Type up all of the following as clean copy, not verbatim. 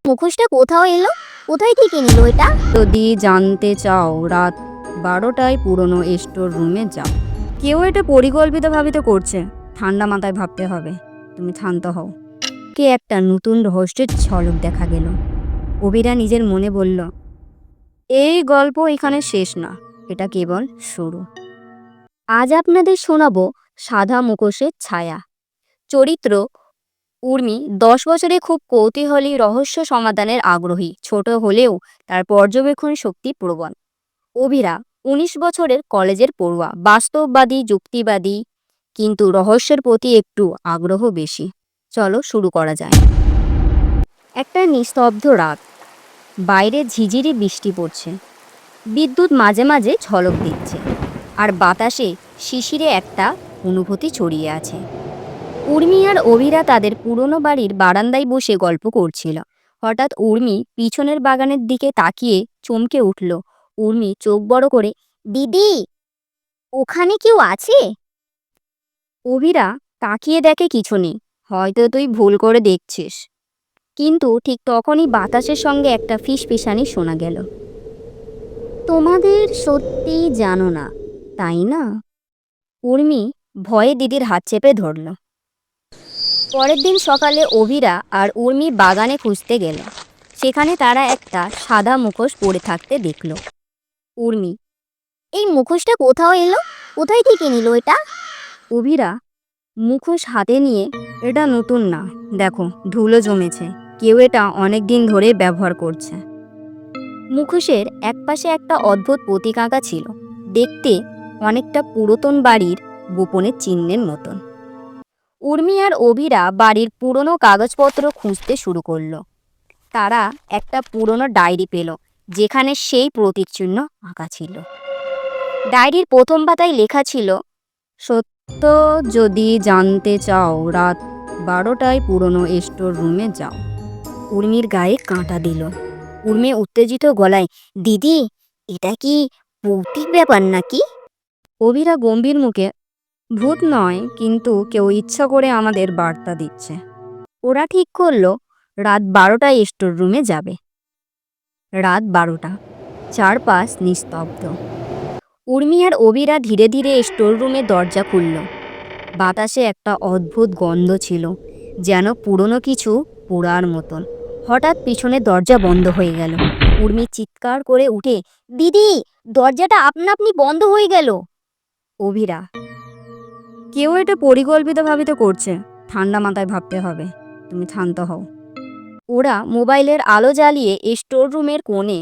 মুখোশটা কোথাও এলো? কোথায় থেকে নিল এটা? যদি জানতে চাও রাত 12টায় পুরনো স্টোর রুমে যাও। কেউ এটা পরিকল্পিতভাবে করছে, ঠান্ডা মাথায় ভাবতে হবে। তুমি শান্ত হও। কে একটা নতুন রহস্যের ঝলক দেখা গেল। অভিরা নিজের মনে বলল, এই গল্প এখানে শেষ না, এটা কেবল শুরু। আজ আপনাদের শোনাবো সাদা মুখোশের ছায়া। চরিত্র উর্মি 10 বছরে খুব কৌতূহলী, রহস্য সমাধানের আগ্রহী, ছোট হলেও তার পর্যবেক্ষণ শক্তি প্রবল। অভিরা 19 বছরের কলেজের পড়ুয়া, বাস্তববাদী, যুক্তিবাদী, কিন্তু রহস্যের প্রতি একটু আগ্রহ বেশি। চলো শুরু করা যায়। একটা নিস্তব্ধ রাত, বাইরে ঝিঝিরি বৃষ্টি পড়ছে, বিদ্যুৎ মাঝে মাঝে ঝলক দিচ্ছে, আর বাতাসে শিশিরে একটা অনুভূতি ছড়িয়ে আছে। উর্মি আর অভিরা তাদের পুরনো বাড়ির বারান্দায় বসে গল্প করছিল। হঠাৎ উর্মি পিছনের বাগানের দিকে তাকিয়ে চমকে উঠল। উর্মি চোখ বড় করে, দিদি, ওখানে কেউ আছে? অভিরা তাকিয়ে দেখে কিছু নেই। হয়তো তুই ভুল করে দেখছিস। কিন্তু ঠিক তখনই বাতাসের সঙ্গে একটা ফিসফিসানি শোনা গেল। তোমাদের সত্যি জানো না, তাই না? উর্মি ভয়ে দিদির হাত চেপে ধরল। পরের দিন সকালে অভিরা আর উর্মি বাগানে খুঁজতে গেল। সেখানে তারা একটা সাদা মুখোশ পরে থাকতে দেখল। উর্মি, এই মুখোশটা কোথাও এলো? কোথায় থেকে নিল এটা? অভিরা মুখোশ হাতে নিয়ে, এটা নতুন না, দেখো ধুলো জমেছে, কেউ এটা অনেক দিন ধরে ব্যবহার করছে। মুখোশের একপাশে একটা অদ্ভুত প্রতীক আঁকা ছিল, দেখতে অনেকটা পুরাতন বাড়ির গোপনের চিহ্নের মতন। উর্মি আর অভিরা বাড়ির পুরনো কাগজপত্র খুঁজতে শুরু করলো। তারা একটা পুরনো ডায়েরি পেল, যেখানে সেই প্রতীক চিহ্ন আঁকা ছিল। ডায়েরির প্রথম পাতায় লেখা ছিল, সত্য যদি জানতে চাও রাত 12টায় পুরনো স্টোর রুমে যাও। উর্মির গায়ে কাঁটা দিল। উর্মি উত্তেজিত গলায়, দিদি, এটা কি ভৌতিক ব্যাপার নাকি? অভিরা গম্ভীর মুখে, ভূত নয়, কিন্তু কেউ ইচ্ছা করে আমাদের বার্তা দিচ্ছে। ওরা ঠিক করলো রাত 12টায় স্টোর রুমে যাবে। রাত 12টা, চারপাশ নিস্তব্ধ। উর্মি আর অভিরা ধীরে ধীরে স্টোর রুমের দরজা খুলল। বাতাসে একটা অদ্ভুত গন্ধ ছিল, যেন পুরনো কিছু পোড়ার মতন। হঠাৎ পিছনের দরজা বন্ধ হয়ে গেল। উর্মি চিৎকার করে উঠে, দিদি, দরজাটা আপনা আপনি বন্ধ হয়ে গেল। অভিরা, কেউ এটা পরিকল্পিতভাবে করছে, ঠান্ডা মাথায় ভাবতে হবে। তুমি শান্ত হও। ওরা মোবাইলের আলো জ্বালিয়ে স্টোর রুমের কোণে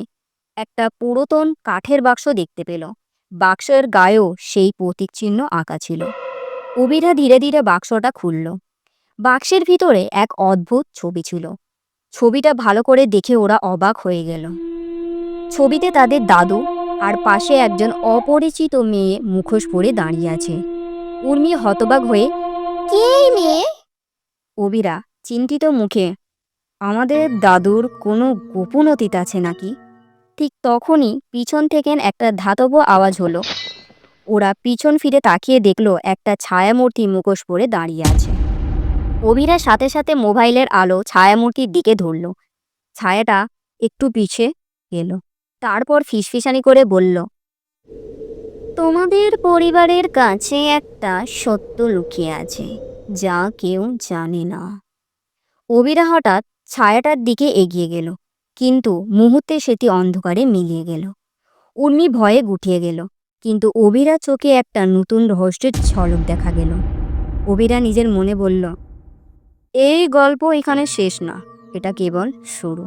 একটা পুরাতন কাঠের বাক্স দেখতে পেল। বাক্সের গায়েও সেই প্রতীক চিহ্ন আঁকা ছিল। অভিরা ধীরে ধীরে বাক্সটা খুলল। বাক্সের ভিতরে এক অদ্ভুত ছবি ছিল। ছবিটা ভালো করে দেখে ওরা অবাক হয়ে গেল। ছবিতে তাদের দাদু আর পাশে একজন অপরিচিত মেয়ে মুখোশ পরে দাঁড়িয়ে আছে। উর্মি হতবাক হয়ে, কে মেয়ে? অভিরা চিন্তিত মুখে, আমাদের দাদুর কোনো গোপন অতীত আছে নাকি? ঠিক তখনই পিছন থেকে একটা ধাতব আওয়াজ হলো। ওরা পিছন ফিরে তাকিয়ে দেখলো একটা ছায়ামূর্তি মুখোশ পরে দাঁড়িয়ে আছে। অভিরা সাথে সাথে মোবাইলের আলো ছায়ামূর্তির দিকে ধরল। ছায়াটা একটু পিছে গেল, তারপর ফিসফিসানি করে বলল, তোমাদের পরিবারের কাছে একটা সত্য লুকিয়ে আছে, যা কেউ জানে না। অভিরা হঠাৎ ছায়াটার দিকে এগিয়ে গেল, কিন্তু মুহূর্তে সেটি অন্ধকারে মিলিয়ে গেল। উর্মি ভয়ে গুটিয়ে গেল, কিন্তু অভিরা চোখে একটা নতুন রহস্যের ঝলক দেখা গেল। অভিরা নিজের মনে বলল, এই গল্প এখানে শেষ না, এটা কেবল শুরু।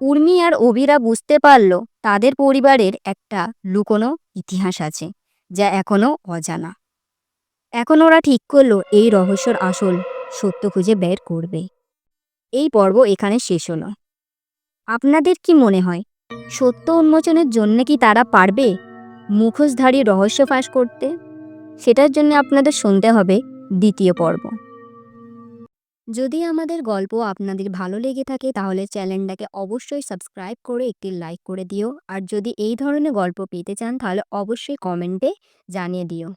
উর্মি আর অভিরা বুঝতে পারল তাদের পরিবারের একটা লুকোনো ইতিহাস আছে, যা এখনো অজানা। এখন ওরা ঠিক করলো এই রহস্যের আসল সত্য খুঁজে বের করবে। এই পর্ব এখানে শেষ হলো। আপনাদের কি মনে হয়, সত্য উন্মোচনের জন্য কি তারা পারবে মুখোশধারী রহস্য ফাঁস করতে? সেটার জন্য আপনাদের শুনতে হবে দ্বিতীয় পর্ব। যদি আমাদের গল্প আপনাদের ভালো লেগে থাকে তাহলে চ্যানেলটাকে অবশ্যই সাবস্ক্রাইব করে একটি লাইক করে দিও। আর যদি এই ধরনের গল্প পেতে চান তাহলে অবশ্যই কমেন্টে জানিয়ে দিও।